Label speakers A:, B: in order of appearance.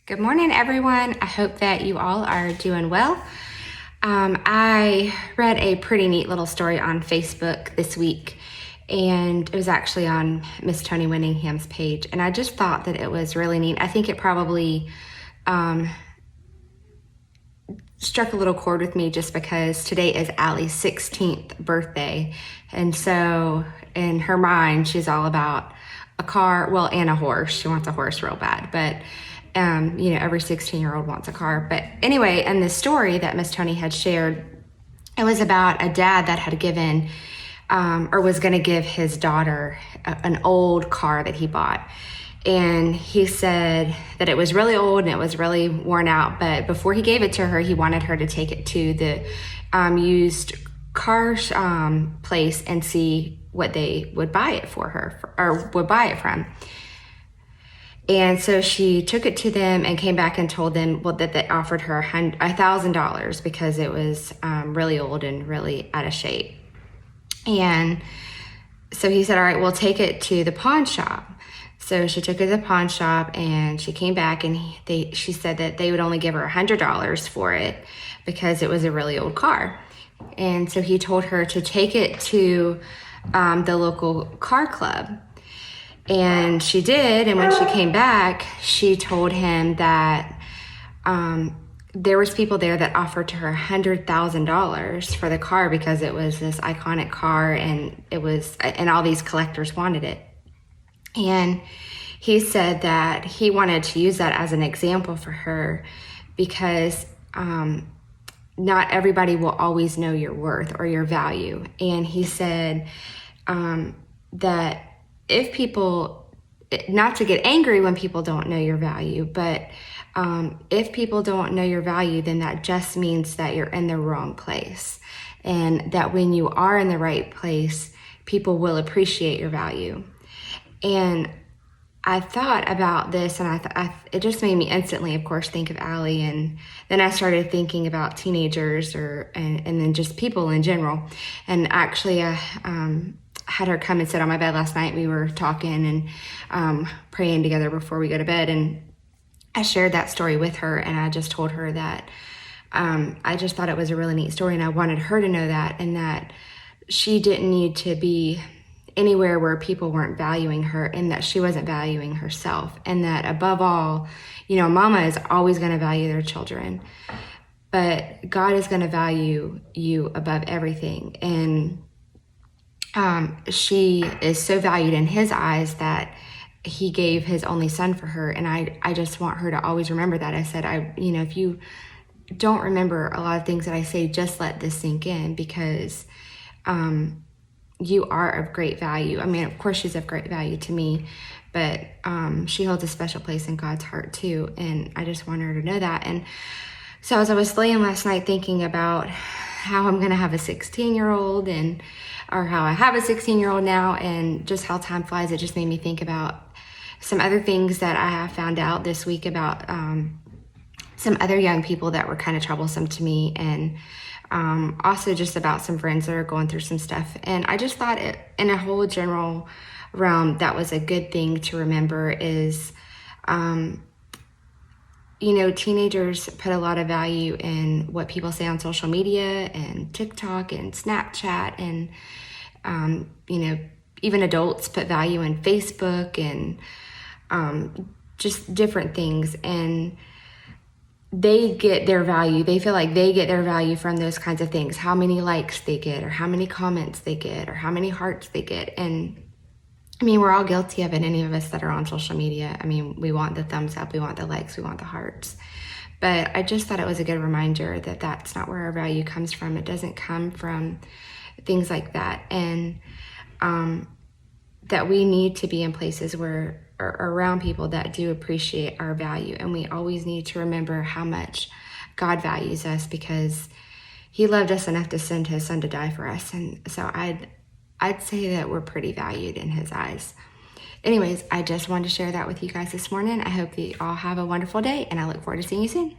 A: Good morning, everyone. I hope that you all are doing well. I read a pretty neat little story on Facebook this week, and it was actually on Miss Tony Winningham's page, and I just thought that it was really neat. I think it probably struck a little chord with me just because today is Allie's 16th birthday, and so in her mind, she's all about a car, well, and a horse. She wants a horse real bad, but every 16-year-old wants a car. But anyway, in the story that Miss Tony had shared, it was about a dad that had given or was going to give his daughter an old car that he bought. And he said that it was really old and it was really worn out. But before he gave it to her, he wanted her to take it to the used car place and see what they would buy it for her or would buy it from. And so she took it to them and came back and told them, that they offered her $1,000 because it was really old and really out of shape. And so he said, all right, we'll take it to the pawn shop. So she took it to the pawn shop and she came back and she said that they would only give her $100 for it because it was a really old car. And so he told her to take it to the local car club. And she did, and when she came back, she told him that there was people there that offered to her $100,000 for the car because it was this iconic car, and all these collectors wanted it. And he said that he wanted to use that as an example for her because not everybody will always know your worth or your value. And he said that if people, not to get angry when people don't know your value, but if people don't know your value, then that just means that you're in the wrong place. And that when you are in the right place, people will appreciate your value. And I thought about this, and it just made me instantly, of course, think of Allie. And then I started thinking about teenagers and then just people in general. And actually, had her come and sit on my bed last night. We were talking and praying together before we go to bed, and I shared that story with her, and I just told her that I just thought it was a really neat story, and I wanted her to know that, and that she didn't need to be anywhere where people weren't valuing her, and that she wasn't valuing herself, and that above all, mama is always going to value their children, but God is going to value you above everything. And she is so valued in his eyes that he gave his only son for her. And I just want her to always remember that. I said, if you don't remember a lot of things that I say, just let this sink in, because you are of great value. I mean, of course she's of great value to me, but she holds a special place in God's heart too. And I just want her to know that. And so as I was laying last night thinking about how I'm going to have a 16-year-old or how I have a 16-year-old now, and just how time flies, it just made me think about some other things that I have found out this week about some other young people that were kind of troublesome to me, and also just about some friends that are going through some stuff. And I just thought in a whole general realm, that was a good thing to remember is, teenagers put a lot of value in what people say on social media and TikTok and Snapchat, and even adults put value in Facebook and just different things, and they get their value. They feel like they get their value from those kinds of things, how many likes they get, or how many comments they get, or how many hearts they get. And I mean, we're all guilty of it, any of us that are on social media. I mean, we want the thumbs up, we want the likes, we want the hearts. But I just thought it was a good reminder that that's not where our value comes from. It doesn't come from things like that. And that we need to be in places where, or around people that do appreciate our value. And we always need to remember how much God values us, because he loved us enough to send his son to die for us. And so I'd say that we're pretty valued in his eyes. Anyways, I just wanted to share that with you guys this morning. I hope that you all have a wonderful day, and I look forward to seeing you soon.